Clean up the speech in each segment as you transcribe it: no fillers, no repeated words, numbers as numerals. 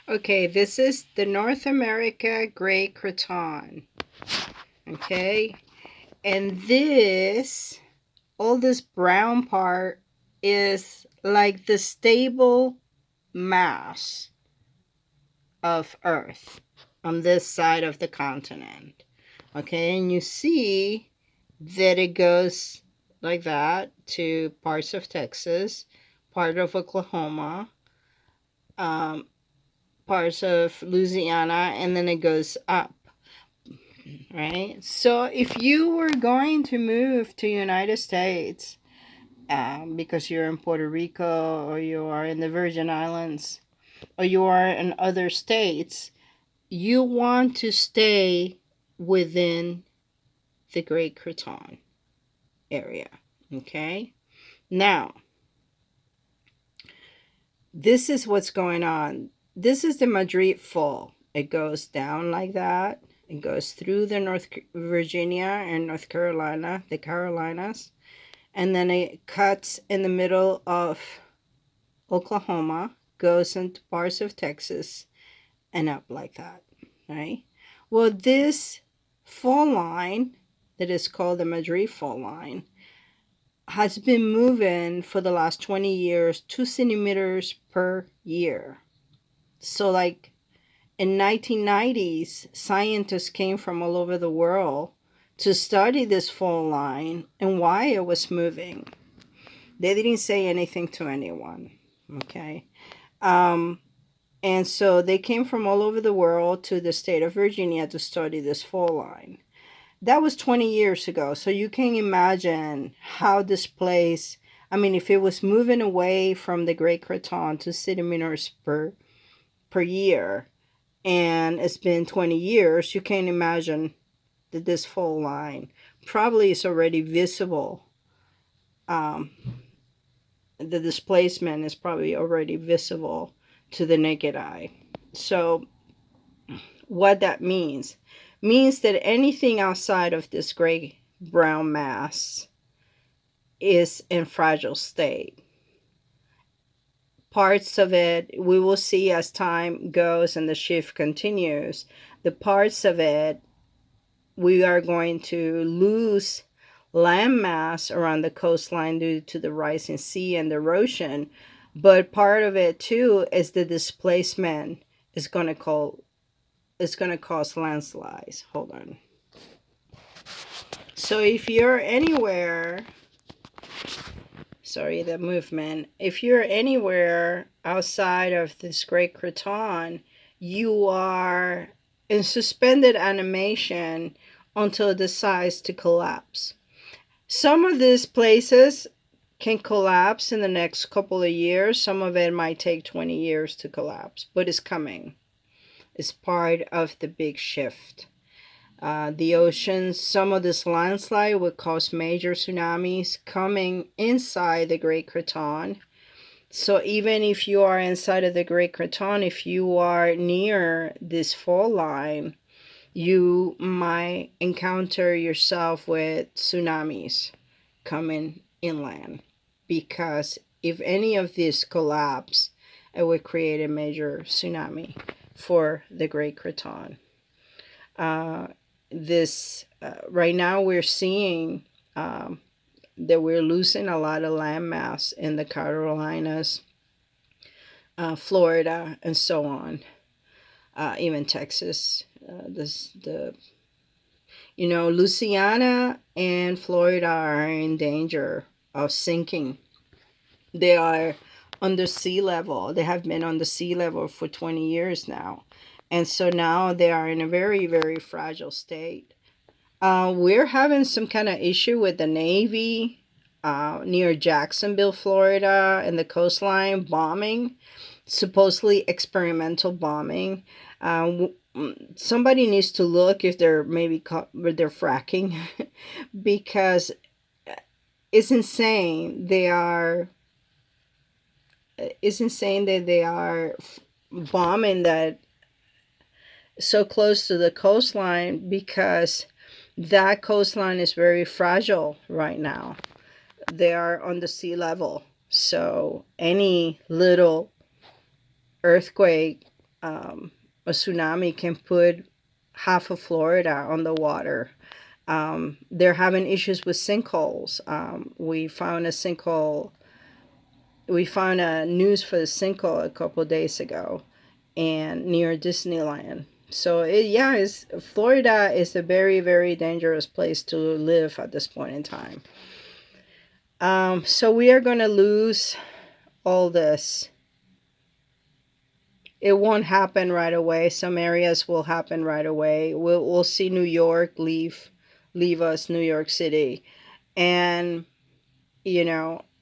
Okay, this is the North America Great Craton. Okay, and all this brown part is like the stable mass of Earth on this side of the continent. Okay, and you see that it goes like that to parts of Texas, part of Oklahoma, um, parts of Louisiana, and then it goes up, right? So if you were going to move to United States, because you're in Puerto Rico or you are in the Virgin Islands or you are in other states, you want to stay within the Great Craton area. Okay? Now, this is what's going on. This is the Madrid Fall. It goes down like that. It goes through the North Virginia and North Carolina, the Carolinas, and then it cuts in the middle of Oklahoma, goes into parts of Texas, and up like that, right? Well, this fall line that is called the Madrid Fall Line has been moving for the last 20 years 2 centimeters per year. So like in 1990s, scientists came from all over the world to study this fall line and why it was moving. They didn't say anything to anyone, okay? And so they came from all over the world to the state of Virginia to study this fall line. That was 20 years ago. So you can imagine how this place, I mean, if it was moving away from the Great Craton to centimeters per year, and it's been 20 years, you can imagine that this fall line probably is already visible. The displacement is probably already visible to the naked eye. So what that means that anything outside of this gray brown mass is in fragile state. Parts of it, we will see as time goes and the shift continues, the parts of it, we are going to lose land mass around the coastline due to the rising sea and erosion. But part of it too is the displacement is going to cause landslides. Hold on. So if you're anywhere, sorry, the movement. If you're anywhere outside of this Great Craton, you are in suspended animation until it decides to collapse. Some of these places can collapse in the next couple of years. Some of it might take 20 years to collapse, but it's coming. It's part of the big shift. The oceans, some of this landslide would cause major tsunamis coming inside the Great Craton. So even if you are inside of the Great Craton, if you are near this fall line, you might encounter yourself with tsunamis coming inland, because if any of this collapse, it would create a major tsunami for the Great Craton. Right now we're seeing that we're losing a lot of landmass in the Carolinas, Florida, and so on, even Texas. Louisiana and Florida are in danger of sinking. They are under sea level. They have been under sea level for 20 years now. And so now they are in a very, very fragile state. We're having some kind of issue with the Navy near Jacksonville, Florida, and the coastline bombing, supposedly experimental bombing. Somebody needs to look if they're maybe they're fracking because it's insane. It's insane that they are bombing that so close to the coastline, because that coastline is very fragile right now. They are on the sea level. So any little earthquake A tsunami can put half of Florida on the water. They're having issues with sinkholes. We found a sinkhole. We found a news for the sinkhole a couple of days ago, and near Disneyland. So yeah, it's Florida is a very very dangerous place to live at this point in time. So we are gonna lose all this. It won't happen right away. Some areas will happen right away. We'll see New York leave us, New York City, and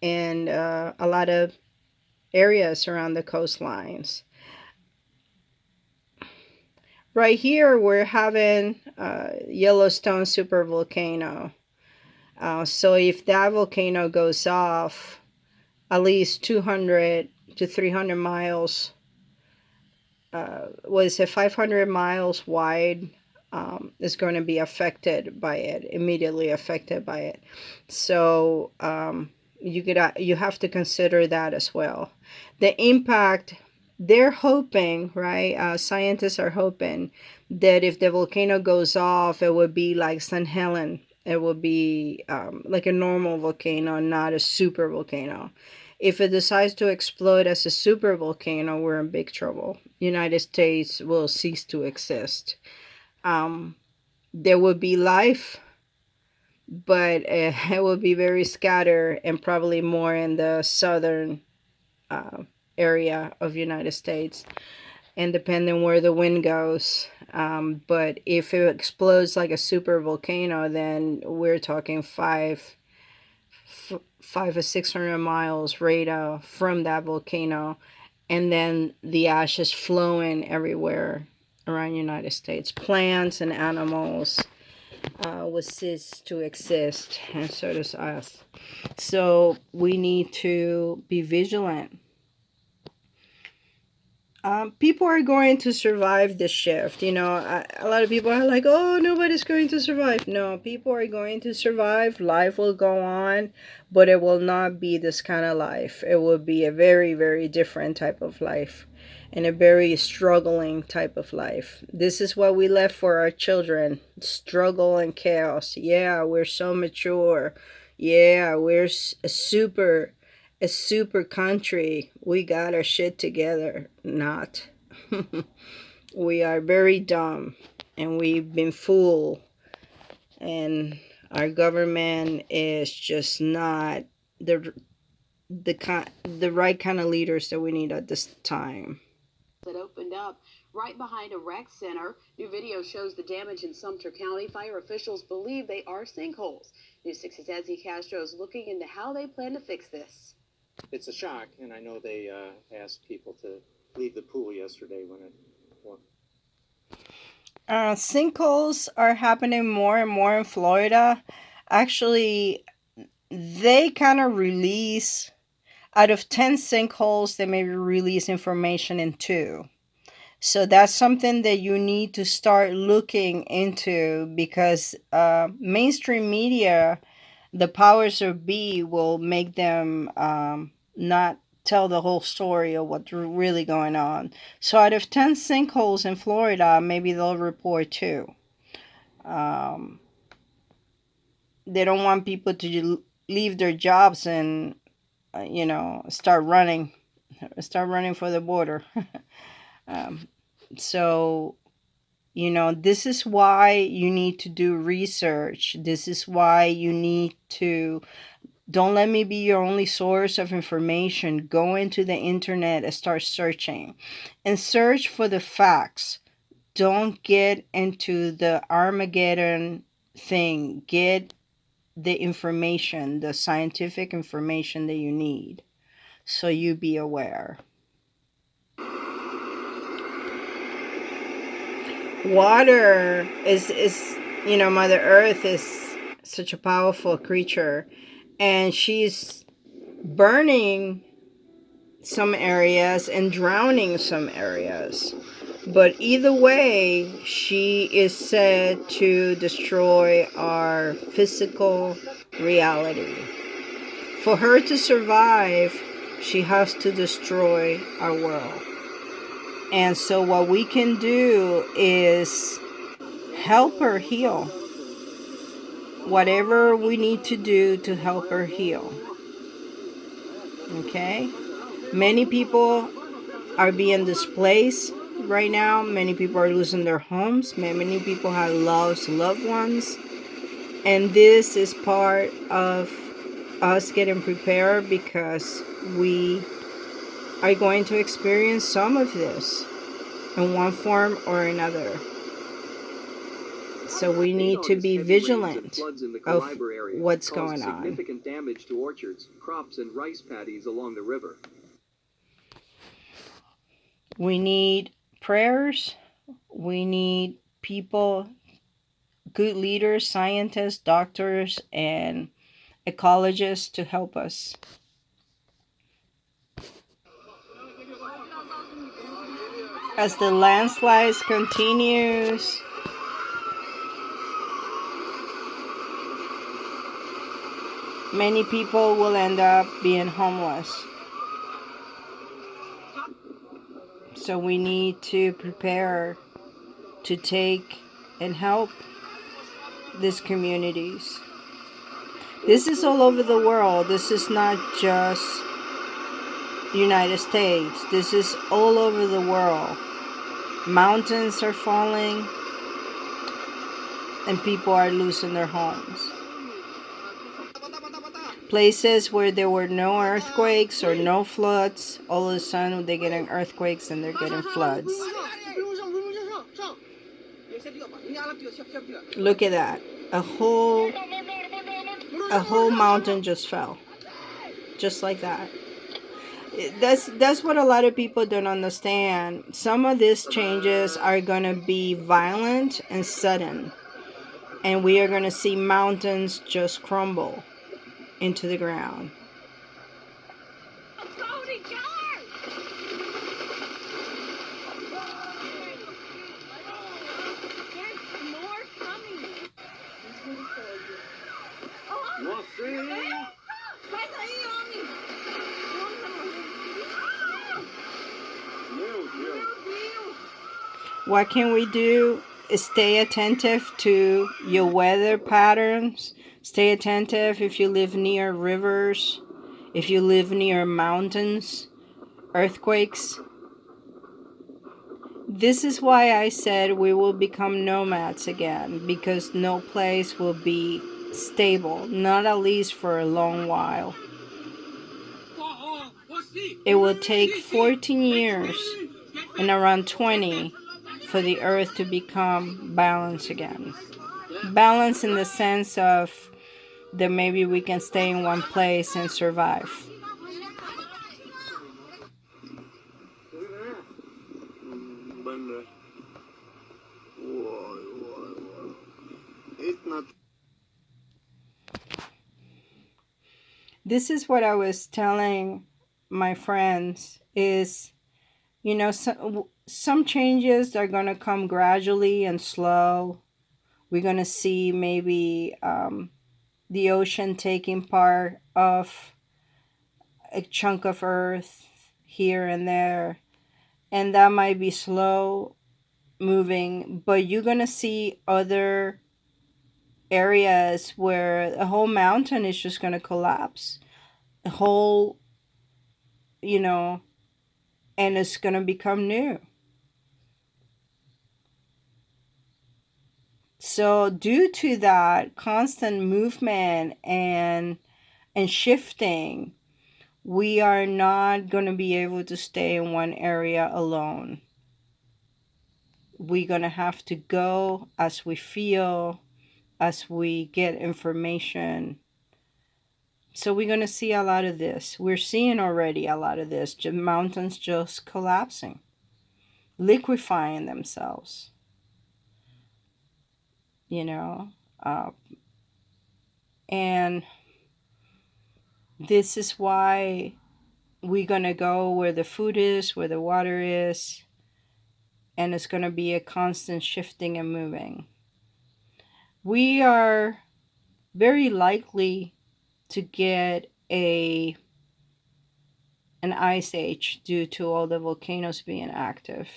and a lot of areas around the coastlines. Right here, we're having Yellowstone supervolcano. So if that volcano goes off, at least 200 to 300 miles, was it 500 miles wide, is going to be affected by it, immediately affected by it. So you have to consider that as well. The impact, they're hoping, right? Scientists are hoping that if the volcano goes off, it would be like St. Helen. It will be like a normal volcano, not a super volcano. If it decides to explode as a super volcano, we're in big trouble. United States will cease to exist. Um, there will be life, but it will be very scattered and probably more in the southern uh, area of United States, and depending where the wind goes. But if it explodes like a super volcano, then we're talking 500 or 600 miles radar from that volcano, and then the ashes flowing everywhere around the United States. Plants and animals will cease to exist, and so does us. So we need to be vigilant. People are going to survive this shift. A lot of people are like, oh, nobody's going to survive. No, people are going to survive. Life will go on, but it will not be this kind of life. It will be a very, very different type of life, and a very struggling type of life. This is what we left for our children: struggle and chaos. Yeah, we're so mature. Yeah, we're a super country. We got our shit together. Not. We are very dumb, and we've been fooled, and our government is just not the the right kind of leaders that we need at this time. That opened up right behind a rec center. New video shows the damage in Sumter County. Fire officials believe they are sinkholes. News 6's Ezzy Castro is looking into how they plan to fix this. It's a shock, and I know they asked people to leave the pool yesterday when it formed. Sinkholes are happening more and more in Florida. Actually, they kind of release, out of 10 sinkholes, they may release information in two. So that's something that you need to start looking into, because mainstream media, the powers of be, will make them not tell the whole story of what's really going on. So out of 10 sinkholes in Florida, maybe they'll report two. Um, they don't want people to leave their jobs and start running for the border. um, so this is why you need to do research. This is why you need to, don't let me be your only source of information. Go into the internet and start searching, and search for the facts. Don't get into the Armageddon thing. Get the information, the scientific information that you need, so you be aware. Water is Mother Earth is such a powerful creature, and she's burning some areas and drowning some areas. But either way, she is said to destroy our physical reality. For her to survive, she has to destroy our world. And so what we can do is help her heal. Whatever we need to do to help her heal. Okay? Many people are being displaced right now. Many people are losing their homes. Many people have lost loved ones. And this is part of us getting prepared because we are going to experience some of this in one form or another. So we need to be vigilant of what's going on. Significant damage to orchards, crops, and rice paddies along the river. We need prayers. We need people, good leaders, scientists, doctors, and ecologists to help us. As the landslides continues, many people will end up being homeless. So we need to prepare to take and help these communities. This is all over the world. This is not just United States. This is all over the world. Mountains are falling and people are losing their homes. Places where there were no earthquakes or no floods, all of a sudden they're getting earthquakes and they're getting floods. Look at that. A whole mountain just fell. Just like that. That's what a lot of people don't understand. Some of these changes are going to be violent and sudden. And we are going to see mountains just crumble into the ground. What can we do? Stay attentive to your weather patterns. Stay attentive if you live near rivers, if you live near mountains, earthquakes. This is why I said we will become nomads again, because no place will be stable, not at least for a long while. It will take 14 years and around 20 for the earth to become balanced again. Balance in the sense of that maybe we can stay in one place and survive. This is what I was telling my friends is, you know, some changes are going to come gradually and slow. We're going to see maybe the ocean taking part of a chunk of earth here and there. And that might be slow moving, but you're going to see other areas where the whole mountain is just going to collapse. The whole, you know, and it's going to become new. So due to that constant movement and shifting, we are not going to be able to stay in one area alone. We're going to have to go as we feel, as we get information. So we're going to see a lot of this. We're seeing already a lot of this. Mountains just collapsing, liquefying themselves. You know, and this is why we're going to go where the food is, where the water is, and it's going to be a constant shifting and moving. We are very likely to get an an ice age due to all the volcanoes being active.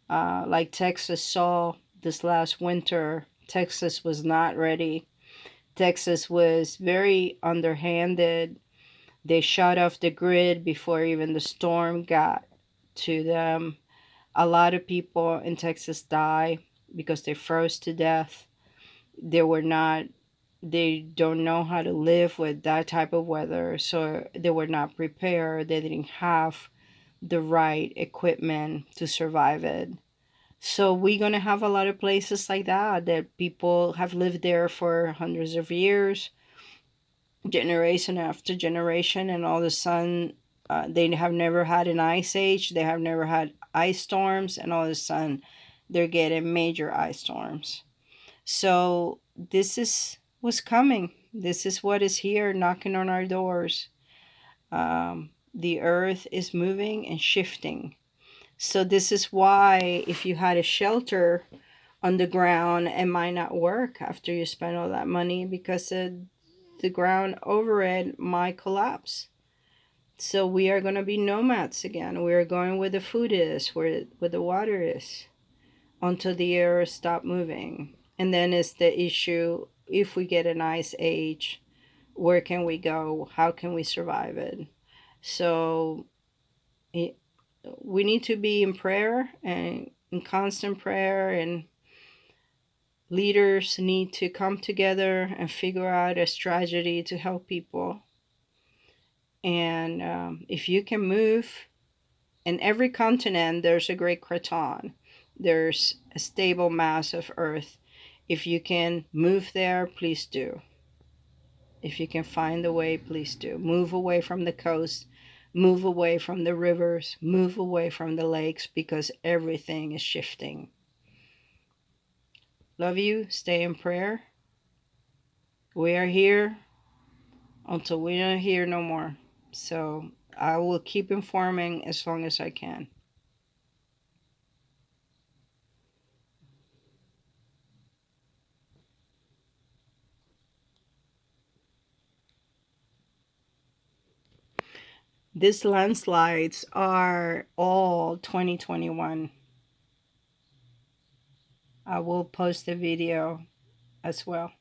Like Texas saw this last winter, Texas was not ready. Texas was very underhanded. They shut off the grid before even the storm got to them. A lot of people in Texas die because they froze to death. They were not, they don't know how to live with that type of weather, so they were not prepared. They didn't have the right equipment to survive it. So we're going to have a lot of places like that, that people have lived there for hundreds of years, generation after generation, and all of a sudden they have never had an ice age, they have never had ice storms, and all of a sudden they're getting major ice storms. So this is what's coming. This is what is here knocking on our doors. The earth is moving and shifting. So this is why if you had a shelter on the ground, it might not work after you spend all that money, because the ground over it might collapse. So we are going to be nomads again. We are going where the food is, where the water is, until the earth stop moving. And then it's the issue, if we get an ice age, where can we go? How can we survive it? So it, we need to be in prayer and in constant prayer, and leaders need to come together and figure out a strategy to help people. And if you can move, in every continent there's a Great Craton, there's a stable mass of earth. If you can move there, please do. If you can find a way, please do. Move away from the coast, move away from the rivers, move away from the lakes, because everything is shifting. Love you. Stay in prayer. We are here until we don't hear no more. So I will keep informing as long as I can. These landslides are all 2021. I will post a video as well.